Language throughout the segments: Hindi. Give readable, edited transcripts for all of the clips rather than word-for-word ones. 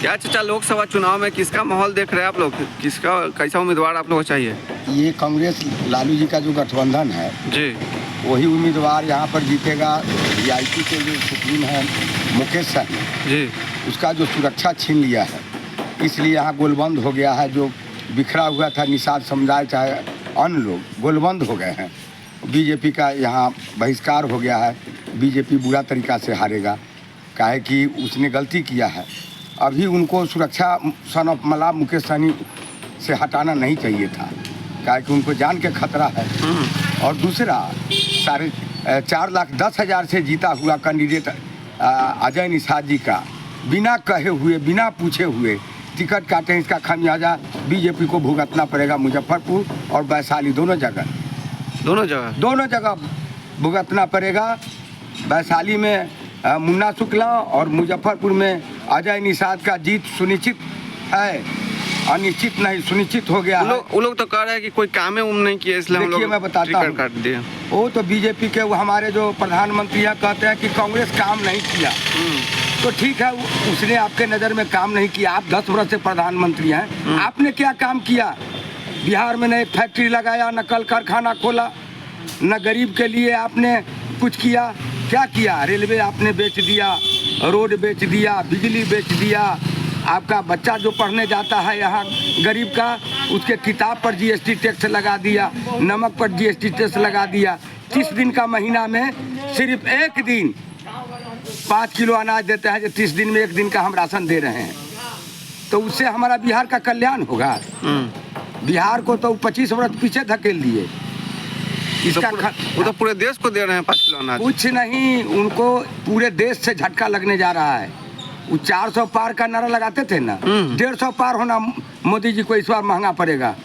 क्या चाचा, लोकसभा चुनाव में किसका माहौल देख रहे हैं आप लोग? किसका कैसा उम्मीदवार आप लोग को चाहिए? ये कांग्रेस लालू जी का जो गठबंधन है जी वही उम्मीदवार यहाँ पर जीतेगा। वीआईपी के जो सुप्रीम है मुकेश सहनी जी, उसका जो सुरक्षा छीन लिया है, इसलिए यहाँ गोलबंद हो गया है। जो बिखरा हुआ था निषाद समुदाय चाहे अन्य लोग गोलबंद हो गए हैं। बीजेपी का यहाँ बहिष्कार हो गया है। बीजेपी बुरा तरीका से हारेगा, काहे कि उसने गलती किया है। अभी उनको सुरक्षा सन ऑफ मला मुकेश सहनी से हटाना नहीं चाहिए था, काहे कि उनको जान के खतरा है। और दूसरा 4,10,000 से जीता हुआ कैंडिडेट अजय निषाद जी का बिना कहे हुए बिना पूछे हुए टिकट काटे, इसका खामियाजा बीजेपी को भुगतना पड़ेगा। मुजफ्फरपुर और वैशाली दोनों जगह भुगतना पड़ेगा। वैशाली में मुन्ना शुक्ला और मुजफ्फरपुर में अजय निषाद का जीत सुनिश्चित है। अनिश्चित नहीं, सुनिश्चित हो गया है। वो लोग तो कह रहे हैं कि कोई काम नहीं किया, इसलिए हम लोग मैं बताता हूँ, काट दिए। वो तो बीजेपी के वो हमारे जो प्रधानमंत्री हैं कहते हैं कि कांग्रेस काम नहीं किया। तो ठीक है, उसने आपके नज़र में काम नहीं किया। आप 10 वर्ष से प्रधानमंत्री हैं, आपने क्या काम किया? बिहार में न एक फैक्ट्री लगाया, न कल कारखाना खोला, न गरीब के लिए आपने कुछ किया। क्या किया? रेलवे आपने बेच दिया, रोड बेच दिया, बिजली बेच दिया। आपका बच्चा जो पढ़ने जाता है यहाँ गरीब का, उसके किताब पर जीएसटी टैक्स लगा दिया, नमक पर जीएसटी टैक्स लगा दिया। 30 दिन का महीना में सिर्फ एक दिन 5 किलो अनाज देते हैं, जो 30 दिन में एक दिन का हम राशन दे रहे हैं। तो उससे हमारा बिहार का कल्याण होगा। बिहार को तो 25 वर्ष पीछे धकेल दिए। इसका वो तो पूरे देश को दे रहे हैं 5 किलो अनाज। कुछ नहीं, उनको पूरे देश से झटका लगने जा रहा है। वो 400 पार का नारा लगाते थे ना, 150 पार होना मोदी जी को इस बार महंगा पड़ेगा।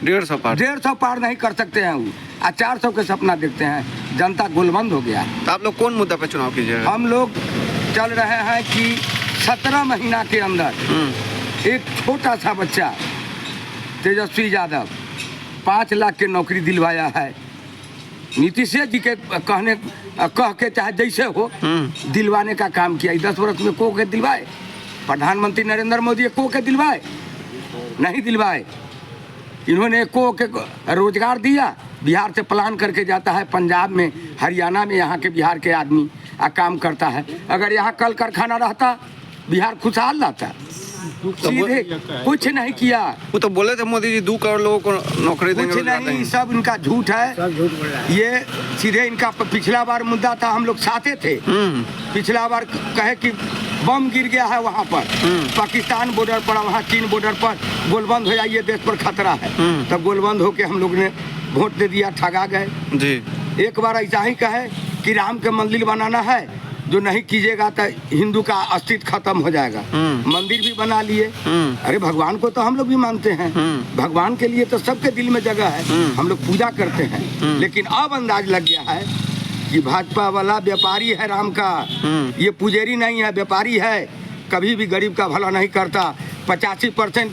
150 पार नहीं कर सकते हैं वो, 400 के सपना देखते हैं। जनता गोलबंद हो गया है। तो आप लोग कौन मुद्दा पे चुनाव कीजिएगा? हम लोग चल रहे हैं कि 17 महीना के अंदर एक छोटा सा बच्चा तेजस्वी यादव 5 लाख की नौकरी दिलवाया है। नीतीश जी के कह के चाहे जैसे हो दिलवाने का काम किया। 10 वर्ष में को के दिलवाए? प्रधानमंत्री नरेंद्र मोदी को के दिलवाए? नहीं दिलवाए। इन्होंने को के रोजगार दिया। बिहार से प्लान करके जाता है पंजाब में, हरियाणा में, यहाँ के बिहार के आदमी काम करता है। अगर यहाँ कल कारखाना रहता, बिहार खुशहाल रहता। सीधे कुछ नहीं किया। वो तो बोले थे मोदी जी 2 करोड़ लोगों को नौकरी देंगे। कुछ नहीं, सब इनका झूठ है। ये सीधे इनका पिछला बार मुद्दा था, हम लोग साथे थे। पिछला बार कहे कि बम गिर गया है वहाँ पर पाकिस्तान बॉर्डर पर, वहाँ चीन बॉर्डर पर, गोलबंद हो जाइए, देश पर खतरा है। तब गोलबंद होके हम लोग ने वोट दे दिया, ठगा गए जी। एक बार ऐसा ही कहे कि राम के मंदिर बनाना है, जो नहीं कीजिएगा तो हिंदू का अस्तित्व खत्म हो जाएगा। मंदिर भी बना लिए। अरे भगवान को तो हम लोग भी मानते हैं, भगवान के लिए तो सबके दिल में जगह है, हम लोग पूजा करते हैं। लेकिन अब अंदाज लग गया है कि भाजपा वाला व्यापारी है राम का, ये पुजारी नहीं है, व्यापारी है। कभी भी गरीब का भला नहीं करता। 85%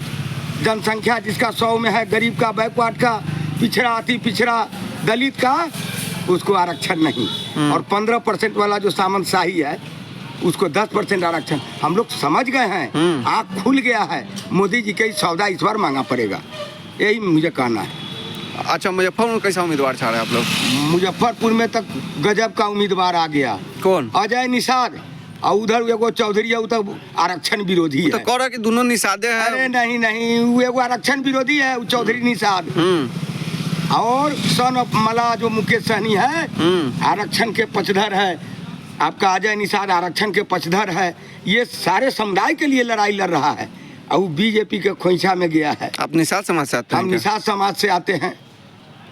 जनसंख्या जिसका 100 में है, गरीब का, बैकवर्ड का, पिछड़ा, अति पिछड़ा, दलित का, उसको आरक्षण नहीं। और 15% वाला जो सामंतशाही है उसको 10% आरक्षण। हम लोग समझ गए हैं, आँख खुल गया है। मोदी जी के सौदा इस बार मांगा पड़ेगा, यही मुझे कहना है। अच्छा, मुजफ्फरपुर में कैसा उम्मीदवार चाह रहे हैं आप लोग? मुजफ्फरपुर में तक गजब का उम्मीदवार आ गया। कौन? अजय निषाद। और उधर एगो चौधरी है, तो आरक्षण विरोधी है। तो कह रहा कि दोनों निषादे हैं। अरे नहीं, वो एगो आरक्षण विरोधी है, वो चौधरी निषाद। और सन ऑफ मला जो मुकेश सहनी है आरक्षण के पक्षधर है। आपका अजय निषाद आरक्षण के पक्षधर है। ये सारे समुदाय के लिए लड़ाई लड़ रहा है और वो बीजेपी के खोइछा में गया है। आप निषाद समाज से आते हैं? हम निषाद समाज से आते हैं।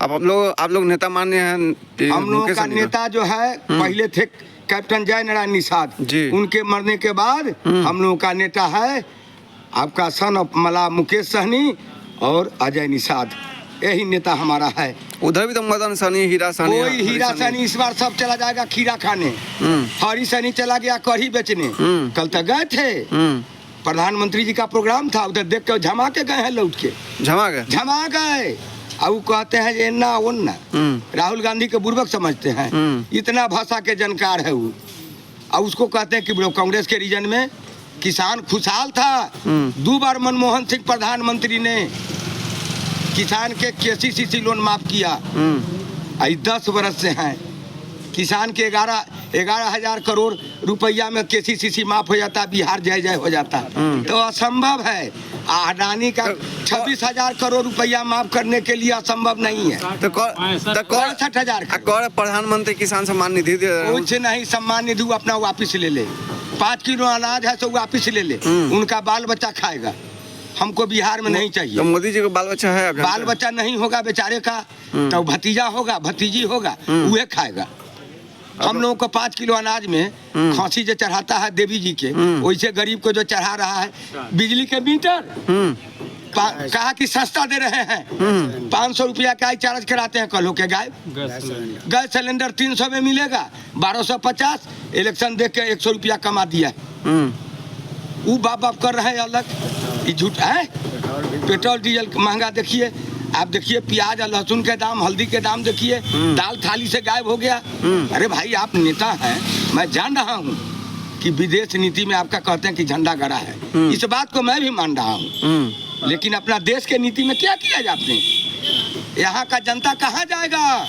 अब आप लोग नेता मान्य हैं? हम लोगों का नेता जो है पहले थे कैप्टन जय नारायण निषाद, उनके मरने के बाद हम लोगों का नेता है आपका सन ऑफ मला मुकेश सहनी और अजय निषाद। यही नेता हमारा है। उधर भी तो मदन सहनी, हीरा सहनी, कोई हीरा सहनी इस बार सब चला जाएगा खीरा खाने। हरी सहनी चला गया कढ़ी बेचने। कल तक गए थे, प्रधानमंत्री जी का प्रोग्राम था, उधर देख के झमा के गए हैं, लौट के झमा गए। अब कहते हैं ये ना ओन्ना। राहुल गांधी के बुर्बक समझते हैं, इतना भाषा के जानकार है वो। और उसको कहते हैं कि कांग्रेस के रीजन में किसान खुशहाल था। 2 बार मनमोहन सिंह प्रधानमंत्री ने किसान के KCC लोन माफ किया। 10 वर्ष से हैं किसान के 11,000 करोड़ रुपया में KCC माफ हो जाता, बिहार जय जय हो जाता। तो असंभव है। अडानी का 26,000 करोड़ रुपया माफ करने के लिए असंभव नहीं है। तो 65,000 कौन प्रधानमंत्री किसान सम्मान निधि दे रहे हैं? कुछ नहीं, सम्मान निधि अपना वापिस ले ले। 5 किलो अनाज है तो वापिस ले ले, उनका बाल बच्चा खाएगा। हमको बिहार में नहीं चाहिए। तो मोदी जी का बाल बच्चा है? बाल बच्चा नहीं होगा बेचारे का, तो भतीजा होगा, भतीजी होगा, वह खाएगा। हम लोगों को 5 किलो अनाज में खांसी जो चढ़ाता है देवी जी के, वैसे गरीब को जो चढ़ा रहा है बिजली के मीटर, कहा कि सस्ता दे रहे हैं। 500 रुपया का चार्ज कराते हैं, कल होके गैस सिलेंडर 300 में मिलेगा, 1250। इलेक्शन देख के 100 रुपया कमा दिया। वो बाप कर रहे हैं अलग, ये झूठ है। पेट्रोल डीजल महंगा देखिए, आप देखिए प्याज और लहसुन के दाम, हल्दी के दाम देखिए, दाल थाली से गायब हो गया। अरे भाई आप नेता हैं, मैं जान रहा हूँ कि विदेश नीति में आपका कहते हैं कि झंडा गड़ा है, इस बात को मैं भी मान रहा हूँ। लेकिन अपना देश के नीति में क्या किया आपने? यहाँ का जनता कहाँ जाएगा?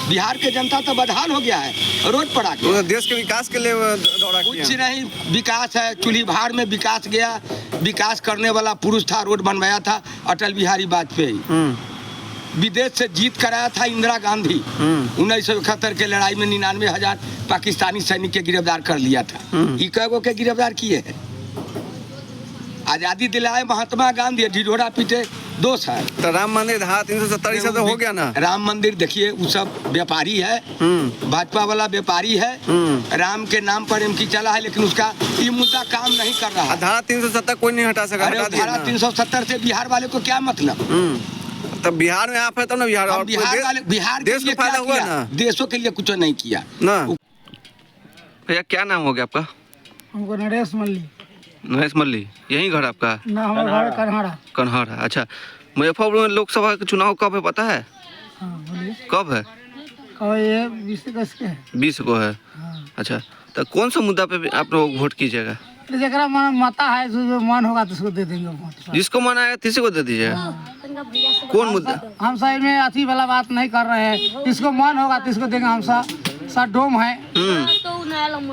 बिहार के जनता तो बदहाल हो गया है, रोड पर आके। तो देश के विकास के लिए दौरा किया? कुछ नहीं विकास है, चूल्ही भार में विकास गया। विकास करने वाला पुरुष था, रोड बनवाया था अटल बिहारी वाजपेयी। विदेश से जीत कराया था इंदिरा गांधी। 1971 के लड़ाई में 99,000 पाकिस्तानी सैनिक के गिरफ्तार कर लिया था। इको के गिरफ्तार किए हैं। आजादी दिलाए महात्मा गांधी, ढिढोरा पीटे 2 साल। तो राम मंदिर धारा 370 सब तो हो गया ना? राम मंदिर देखिए, वो सब व्यापारी है, भाजपा वाला व्यापारी है। राम के नाम पर एमकी चला है, लेकिन उसका ये मुद्दा काम नहीं कर रहा है। धारा 370 कोई नहीं हटा सका। धारा 370 से बिहार वाले को क्या मतलब? तब बिहार में आप है तब ना बिहार, और बिहार देश को फायदा हुआ ना? देशों के लिए कुछ नहीं किया ना। भैया क्या नाम हो गया आपका? हमको नरेश मल्ली। नरेश मल्ली, यही घर आपका? ना, हमारा घर कन्हाड़ा। कन्हाड़ा, अच्छा। मुजफ्फरपुर में लोकसभा का चुनाव कब है पता है? हाँ बोलिए। कब है? ये 20 अगस्त के है। 20 को है। हाँ। अच्छा, तो कौन सा मुद्दा पे आप लोग वोट कीजिएगा? जरा माता है, जो मन होगा तो उसको दे देंगे वोट। जिसको मन आएगा किसी को दे दीजिएगा। कौन मुद्दा? हम साइड में अथी वाला बात नहीं कर रहे हैं, जिसको मन होगा तो इसको देंगे। हम सा डोम है।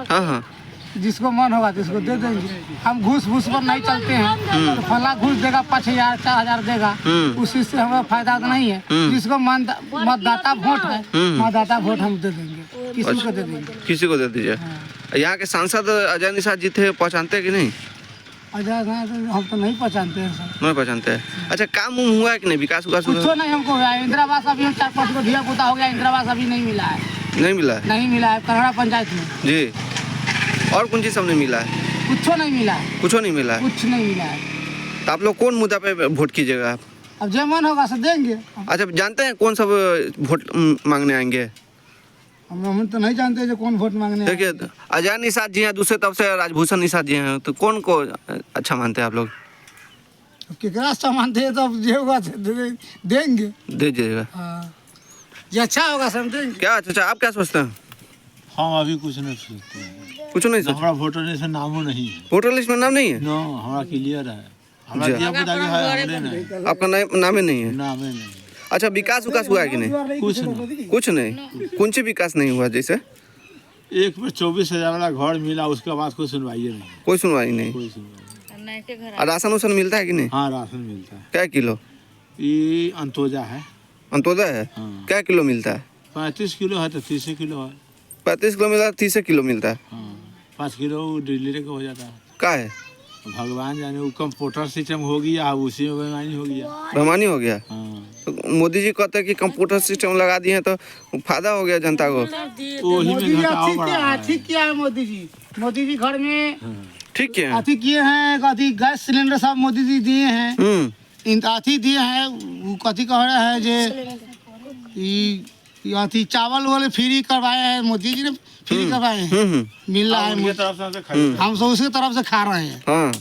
हाँ हाँ, जिसको मन होगा तो इसको दे देंगे। हम घूस पर नहीं चलते हैं। तो फला घूस देगा 5,000 4,000 देगा, उसी से हमें फायदा तो नहीं है। जिसको मतदाता वोट है, मतदाता वोट हम दे देंगे, किसी को दे देंगे। किसी को दे दीजिए। यहाँ के सांसद अजय निषाद जी थे, पहचानते हैं कि नहीं? अजय हम तो नहीं पहचानते हैं सर। नहीं पहचानते हैं। अच्छा, काम हुआ है कि नहीं? विकास कुछ नहीं हमको हुआ है। इंदिरा आवास अभी 4-5 को धिया पुता हो गया, इंदिरा आवास अभी नहीं मिला है। नहीं मिला है? नहीं मिला है, कन्हाड़ा पंचायत में जी। और कौन चीज सब नहीं मिला है? कुछ नहीं मिला है। कुछ नहीं मिला है? कुछ नहीं मिला है। तो आप लोग कौन मुद्दा पे वोट कीजिएगा आप? अब जो मन होगा सब देंगे। अच्छा, जानते हैं कौन सब वोट मांगने आएंगे? हम तो नहीं जानते जो कौन वोट मांगने। देखिए, अजय निषाद जी हैं, दूसरे तरफ से राजभूषण निषाद जी हैं, तो कौन को अच्छा मानते हैं आप लोग? केकरा अच्छा मानते हैं तो जो होगा देंगे, दे दीजिएगा। जो अच्छा होगा सब देंगे। क्या अच्छा, आप क्या सोचते हैं? हम अभी कुछ नहीं सोचते हैं। कुछ नहीं सोचते? हमारा वोटर लिस्ट में नाम नहीं है। वोटर लिस्ट में नाम नहीं है? नो, हमारा क्लियर है। हमारा दिया पुता के है, नहीं। आपका नाम ही नहीं है? नाम ही नहीं। अच्छा, विकास हुआ है कि नहीं? कुछ नहीं। कुछ नहीं? कौन सी विकास नहीं हुआ? जैसे एक में 24,000 वाला घर मिला, उसके बाद कोई सुनवाई नहीं। कोई सुनवाई नहीं? कोई सुनवाई। और राशन उसन मिलता है कि नहीं? हाँ, राशन मिलता है। क्या किलो? ये अंतोजा है। अंत्योदय है? हाँ। क्या किलो मिलता है? 35 किलो है तो 30 किलो है। 35 किलो मिलता है, 30 किलो मिलता है? हाँ, 5 किलो डिलीवरी का हो जाता है। क्या है? भगवान जाने, वो कंप्यूटर सिस्टम हो गया, उसी में बेईमानी हो गया। बेईमानी हो गया? हाँ। तो मोदी जी कहते हैं कि कंप्यूटर सिस्टम लगा दिए हैं तो फायदा हो गया जनता को। वही में घटाव बढ़ा है। ठीक किया है मोदी जी। मोदी जी घर में ठीक है, अथी किए हैं, अथी गैस सिलेंडर सब मोदी जी दिए हैं। अथी दिए हैं, वो कथी कह रहे हैं जे अथी चावल वाले फ्री करवाए हैं, मोदी जी ने फ्री करवाए हैं, मिल रहा है। हम सब उसके तरफ से खा रहे हैं। हाँ,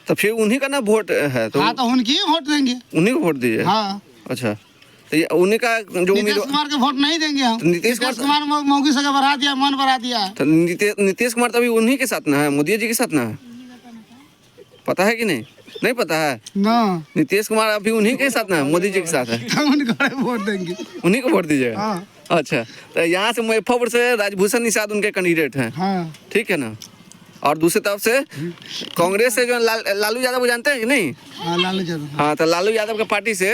तो फिर उन्हीं का ना वोट है तो? हाँ, तो उनकी ही वोट देंगे। उन्हीं को वोट दीजिए? हाँ। अच्छा, तो ये उन्हीं का जो नीतीश कुमार के वोट नहीं देंगे हम। तो नीतीश कुमार मोदी से बढ़ा दिया, मन बढ़ा दिया। तो नीतीश कुमार तो अभी उन्हीं के साथ ना है, मोदी जी के साथ ना है? पता है कि नहीं? नहीं पता है। ना नीतीश कुमार अभी उन्हीं के साथ ना, मोदी जी के साथ है, हम उनको वोट देंगे। उन्हीं को वोट दीजिएगा। हाँ अच्छा, तो यहाँ से मुजफ्फरपुर से राजभूषण निषाद उनके कैंडिडेट हैं, हाँ ठीक है ना। और दूसरी तरफ से कांग्रेस से जो लालू यादव को जानते हैं कि नहीं? हाँ लालू यादव। हाँ, तो लालू यादव के पार्टी से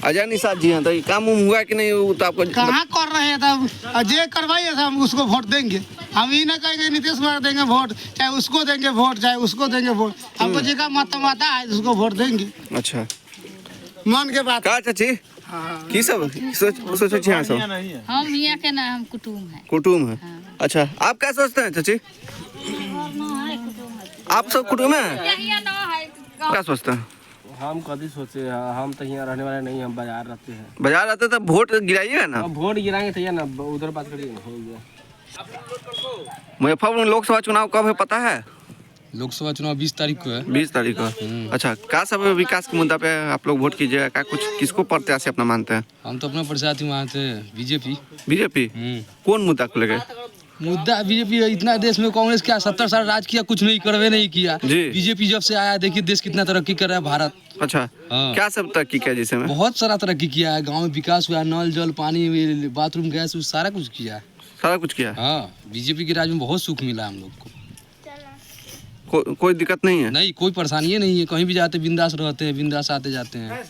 अजय निषाद जी हैं। तो ये काम हुआ कि नहीं, वो तो आपको कहाँ कर रहे हैं तब? जे करवाइए हम उसको वोट देंगे। हम ही ना कहेंगे नीतीश कुमार देंगे वोट, चाहे उसको देंगे वोट, चाहे उसको देंगे वोट। हमको जिसका मत आता है उसको वोट देंगे, अच्छा मन के बात। का चाची की सब सोच यहाँ सब हम यहाँ के ना, हम कुटुम है। कुटुम है। अच्छा, आप क्या सोचते हैं चाची? आप सब कुटुम है, क्या सोचते हैं? हम कभी सोचे, हम तो यहाँ रहने वाले नहीं, हम बाजार रहते हैं। बाजार आते तो वोट गिराइएगा ना। अब वोट गिराएंगे तो ना, उधर बात करिए ना, हो गया। मुजफ्फरपुर में लोकसभा चुनाव कब है पता है? लोकसभा चुनाव 20 तारीख को है। 20 तारीख को। अच्छा, क्या सब विकास के मुद्दा पे आप लोग वोट कीजिएगा? क्या कुछ किसको प्रत्याशी अपना मानते हैं? हम तो अपना प्रत्याशी मानते हैं बीजेपी। बीजेपी? कौन मुद्दा को लेके? मुद्दा बीजेपी इतना देश में कांग्रेस क्या 70 साल राज किया, कुछ नहीं करवे नहीं किया। जी। बीजेपी जब से आया देखिए देश कितना तरक्की कर रहा है भारत। अच्छा, हाँ। क्या सब तरक्की किया जिसमें? बहुत सारा तरक्की किया है, गांव में विकास हुआ, नल जल पानी बाथरूम गैस सारा कुछ किया है। सारा कुछ किया। हाँ, बीजेपी के राज में बहुत सुख मिला हम लोग को। कोई दिक्कत नहीं है? नहीं, कोई परेशानी नहीं है, कहीं भी जाते बिंदास रहते हैं, बिंदास आते जाते हैं।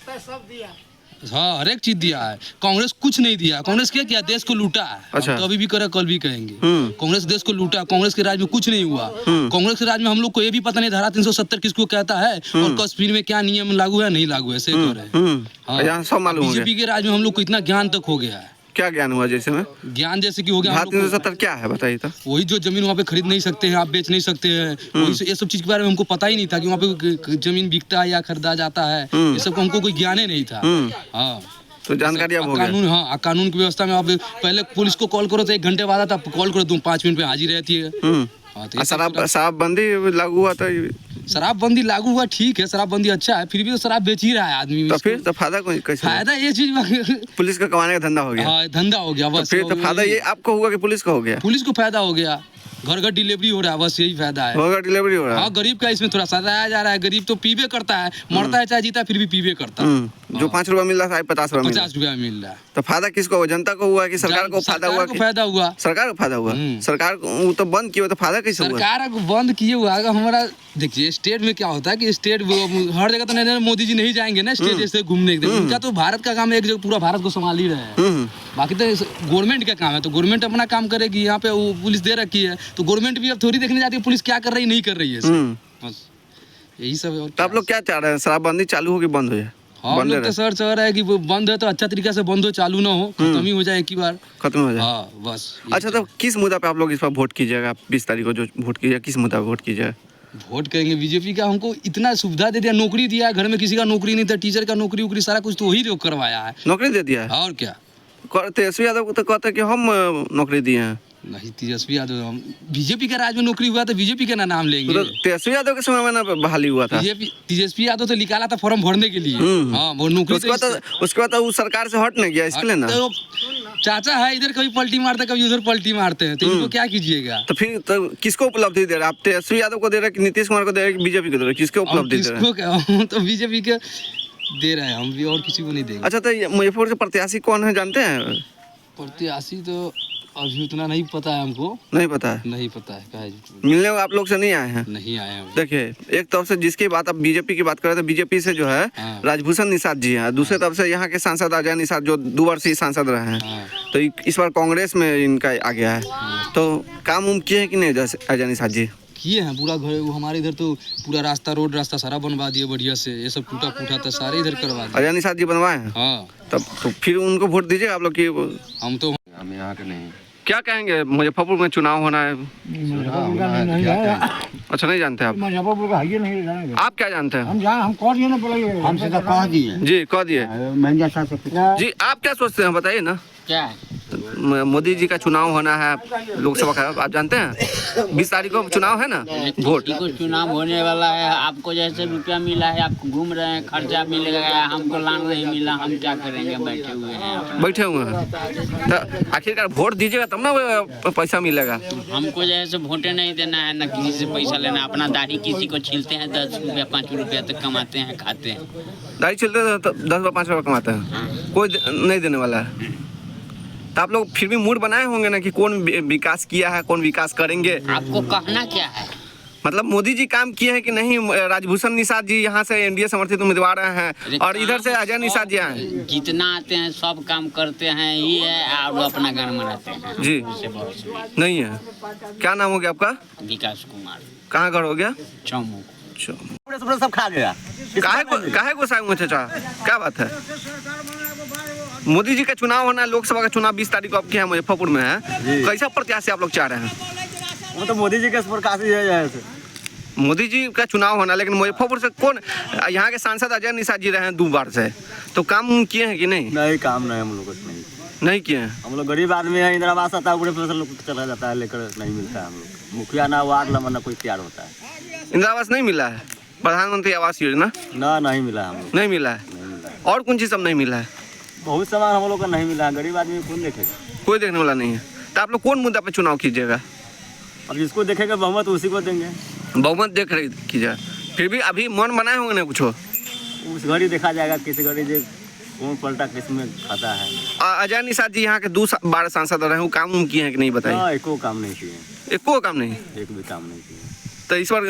हाँ, हर एक चीज दिया है। कांग्रेस कुछ नहीं दिया। कांग्रेस क्या किया? देश को लूटा है। अच्छा। तो अभी भी करे, कल भी कहेंगे। कांग्रेस देश को लूटा। कांग्रेस के राज में कुछ नहीं हुआ। कांग्रेस के राज में हम लोग को ये भी पता नहीं धारा 370 किसको कहता है और कश्मीर में क्या नियम लागू है नहीं लागू है, ऐसे कह रहे हैं। यहाँ सब मालूम हो गया। बीजेपी के राज में हम लोग को इतना ज्ञान तक हो गया है। क्या ज्ञान हुआ जैसे में? ज्ञान जैसे कि हो गया हम लोग को- 370 क्या है बताइए तो। वही जो जमीन वहाँ पे खरीद नहीं सकते हैं, आप बेच नहीं सकते हैं, ये सब चीज के बारे में हमको पता ही नहीं था कि वहाँ पे जमीन बिकता है या खरीदा जाता है। ये सब को हमको कोई ज्ञान ही नहीं था। हाँ, तो जानकारी अब हो गया। कानून, हाँ, कानून की व्यवस्था में अब पहले पुलिस को कॉल करो तो 1 घंटे बाद आता, कॉल करो तुम 5 मिनट में हाजिर रहती है। हाँ, तो ये सब शराबबंदी लागू हुआ तो शराबबंदी लागू हुआ, ठीक है, शराबबंदी अच्छा है, फिर भी तो शराब बेच ही रहा है आदमी। तो फिर तो फायदा कैसे? फायदा ये चीज पुलिस का कमाने का धंधा हो गया। हाँ, धंधा हो गया तो बस। फिर तो फायदा ये आपको होगा कि पुलिस को हो गया? पुलिस को फायदा हो गया, घर घर डिलीवरी हो रहा है, बस यही फायदा है। होगा, डिलीवरी हो रहा है। हाँ, गरीब का इसमें थोड़ा सजाया जा रहा है। गरीब तो पीबे करता है, मरता है चाहे जीता, फिर भी पीबे करता है। जो 5 रुपया मिल रहा था 50 रुपया मिल रहा है। 50 रुपया मिल रहा है। तो फायदा किसको हुआ? जनता को हुआ कि सरकार को फायदा हुआ? सरकार को फायदा हुआ। सरकार को फायदा हुआ। सरकार को तो बंद किया तो फायदा कैसे हुआ? सरकार को बंद किए हुआ है हमारा। देखिए, स्टेट में क्या होता है कि स्टेट हर जगह तो नहीं, मोदी जी नहीं जाएंगे ना स्टेट जैसे घूमने के लिए। उनका तो भारत का काम है, एक जगह पूरा भारत को संभाल ही रहे हैं। बाकी तो गवर्नमेंट का काम है, तो गवर्नमेंट अपना काम करेगी। यहाँ पे वो पुलिस दे रखी है, तो गवर्नमेंट भी अब थोड़ी देखने जाती है पुलिस क्या कर रही नहीं कर रही है। बस यही सब है। तो आप लोग क्या चाह रहे हैं? शराबबंदी चालू हो कि बंद हो जाए? हम लोग तो सर चाह रहे हैं कि वो बंद है तो अच्छा तरीके से बंद हो, चालू ना हो, खत्म ही हो जाए एक ही बार, खत्म हो जाए। हाँ बस। अच्छा, तो किस मुद्दा पे आप लोग इस पर वोट कीजिएगा? 20 तारीख को जो वोट कीजिएगा, किस मुद्दा पे वोट कीजिएगा? वोट करेंगे बीजेपी का। हमको इतना सुविधा दे दिया, नौकरी दिया है, घर में किसी का नौकरी नहीं था, टीचर का नौकरी उकरी सारा कुछ तो वही जो करवाया है। नौकरी दे दिया है? और क्या। तेजस्वी यादव को तो कहते हैं कि हम नौकरी दिए हैं। नहीं, तेजस्वी यादव, हम बीजेपी का राज में नौकरी हुआ तो बीजेपी का नाम लेंगे। तो तेजस्वी यादव के समय में ना बहाली हुआ था। तेजस्वी यादव तो निकाला था फॉर्म भरने के लिए। हाँ, वो नौकरी उसके बाद वो सरकार से हट नहीं गया, इसके लिए ना। तो चाचा है इधर, कभी पलटी मारते कभी उधर पलटी मारते हैं, तो इनको क्या कीजिएगा? तो फिर तो किसको उपलब्धि दे रहे? आप तेजस्वी यादव को दे रहे, नीतीश कुमार को दे रहे, बीजेपी को दे रहे? किसको उपलब्धि दे रहे? तो बीजेपी के दे रहे हैं हम भी, और किसी को नहीं देंगे। अच्छा, तो मुजफ्फरपुर से प्रत्याशी कौन है जानते हैं? प्रत्याशी तो अभी उतना नहीं पता है हमको। नहीं पता है? नहीं पता है, कहे मिलने आप लोग से नहीं आए हैं? नहीं आए हैं। देखिए, एक तरफ से जिसकी बात आप बीजेपी की बात कर रहे थे, बीजेपी से जो है राजभूषण निषाद जी हैं। दूसरी तरफ से यहाँ के सांसद अजय निषाद जो 2 वर्षीय सांसद रहे हैं, तो इस बार कांग्रेस में इनका आ गया है। तो काम उम किए हैं कि नहीं अजय निषाद जी? किए हैं, पूरा घर हमारे इधर तो पूरा रास्ता सारा बनवा दिए बढ़िया से। ये सब टूटा फूटा था सारे इधर करवा दिए। अजय निषाद जी बनवाए हैं? हाँ। तब तो फिर उनको वोट दीजिए आप लोग की। हम तो हम यहाँ के नहीं। क्या कहेंगे? मुजफ्फरपुर में चुनाव होना है। अच्छा, नहीं जानते आप? मुजफ्फरपुर का है नहीं जानेंगे। आप क्या जानते हैं? हम जान, हम कह दिए ना, बोले हमसे तो कह दिए। जी, कह दिए। मैनेजर साहब से जी, आप क्या सोचते हैं बताइए ना? क्या मोदी जी का चुनाव होना है लोकसभा का, आप जानते हैं 20 तारीख को चुनाव है ना, वोट। किसी को चुनाव होने वाला है, आपको जैसे रुपया मिला है, आप घूम रहे हैं, खर्चा मिलेगा, हमको लान नहीं मिला, हम क्या करेंगे, बैठे हुए हैं। बैठे हुए हैं तो आखिरकार वोट दीजिएगा तब ना पैसा मिलेगा। हमको जैसे वोटे नहीं देना है, ना किसी से पैसा लेना है। अपना दाढ़ी किसी को छीलते हैं, 10 रुपया 5 रुपया तक कमाते हैं, खाते हैं। दाढ़ी छिलते तो 10-5 रुपये कमाते हैं, कोई नहीं देने वाला है। तो आप लोग फिर भी मूड बनाए होंगे ना कि कौन विकास किया है, कौन विकास करेंगे। आपको कहना क्या है? मतलब मोदी जी काम किए हैं कि नहीं। राजभूषण निषाद जी यहाँ से एनडीए समर्थित उम्मीदवार हैं और इधर से अजय निषाद जी हैं। जितना आते हैं सब काम करते हैं, ये है, और अपना घर में रहते हैं जी। इससे बहुत नहीं है। क्या नाम हो गया आपका? विकास कुमार। कहाँ घर हो गया? चौमू। सब खा गया। काहे गुस्सा हुए चाचा, क्या बात है? मोदी जी का चुनाव होना है, लोकसभा का चुनाव 20 तारीख को आपके यहाँ मुजफ्फरपुर में है, कैसा प्रत्याशी आप लोग चाह रहे हैं? वो तो मोदी जी के प्रकाश है। मोदी जी का चुनाव होना, लेकिन मुजफ्फरपुर से कौन, यहाँ के सांसद अजय निषाद जी रहे हैं 2 बार से, तो काम किए हैं कि नहीं? नहीं, काम नहीं, हम लोग नहीं किए हैं। हम लोग गरीब आदमी है, इंदिरा आवास आता है, पूरे फसल चला जाता है, लेकर नहीं मिलता है। हम लोग मुखिया ना वार्ड ना कोई तैयार होता है। इंदिरा आवास नहीं मिला है, प्रधानमंत्री आवास योजना ना नहीं मिला, हम लोग नहीं मिला है, और कौन चीज़ सब नहीं मिला है? बहुत सामान हम लोग का नहीं मिला है। गरीब आदमी कौन देखेगा? कोई देखने वाला नहीं है। तो आप लोग कौन मुद्दा पे चुनाव कीजिएगा? अब जिसको देखेगा बहुमत उसी को देंगे। बहुमत देख रही कीजिए, फिर भी अभी मन बनाए होंगे ना कुछ? उस घड़ी देखा जाएगा, किसी घड़ी जो कौन पलटा किस में खाता है। अजय निषाद जी यहाँ के 2 बार सांसद रहे, वो काम किए हैं कि नहीं बताइए? एको काम नहीं किए, एको काम नहीं, एक भी काम नहीं किए। तो इस बार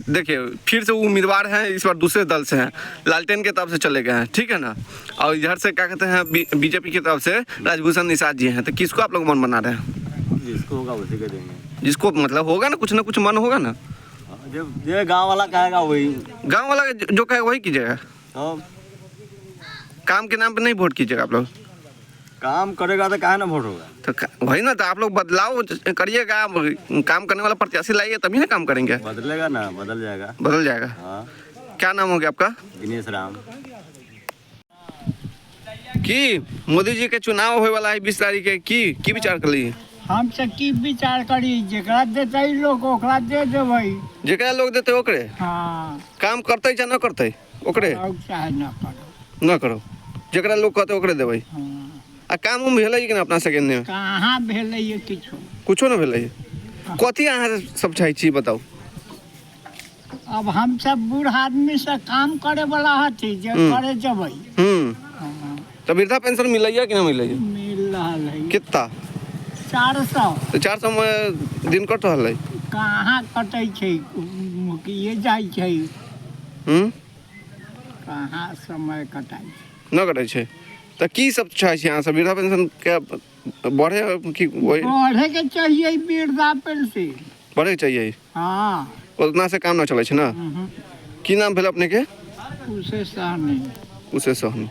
देखिए फिर से वो उम्मीदवार हैं, इस बार दूसरे दल से हैं, लालटेन के तरफ से चले गए हैं, ठीक है ना। और इधर से क्या कहते हैं बीजेपी की तरफ से राजभूषण निषाद जी हैं। तो किसको आप लोग मन बना रहे हैं? जिसको होगा उसी को देंगे। जिसको मतलब होगा ना कुछ मन होगा ना, जो गाँव वाला कहेगा वही, गाँव वाला जो कहेगा वही कीजिएगा। काम के नाम पे नहीं वोट कीजिएगा आप लोग। काम करेगा तो काहे ना वोट होगा? तो वही ना, तो आप लोग बदलाव करिएगा, काम करने वाला प्रत्याशी लाइए तभी ना काम करेंगे। बदलेगा ना, बदल जाएगा। बदल जाएगा। हाँ। क्या नाम हो गया आपका? दिनेश राम। की मोदी जी के चुनाव होने वाला है 20 तारीख के, की विचार कर ली? हम से की विचार करी, जेकरा देते लोग ओकरा दे देबै। जेकरा लोग देते ओकरे। हाँ। काम करते चाहे न करते ओकरे? चाहे न करो। जेकरा लोग कहते ओकरे देबै। आ काम उम भेलै कि ना अपना सेकेंड में? कहाँ भेलै ये कुछो न भेलै। कथी अहाँ सब चाहै छी बताऊ? अब हम सब बूढ़ आदमी से काम करे वाला हथी, जे करे जबै। तो वृद्धा पेंशन मिलैया कि ना मिलैया? मिल रहा है। कितना? 400। तो 400 में दिन कट रहा है? कहाँ कटै छै, मुखिए जाइ छै। कहाँ समय कटाइ न कटे छै। तो की सब चाहे छी अहाँ सब? वृद्धा पेंशन के बढ़े कि बढ़े के चाहिए? वृद्धा पेंशन बढ़े के चाहिए। हाँ, उतना से काम न चले छै ना। की नाम भेल अपने के? उसे सहनी। उसे सहनी।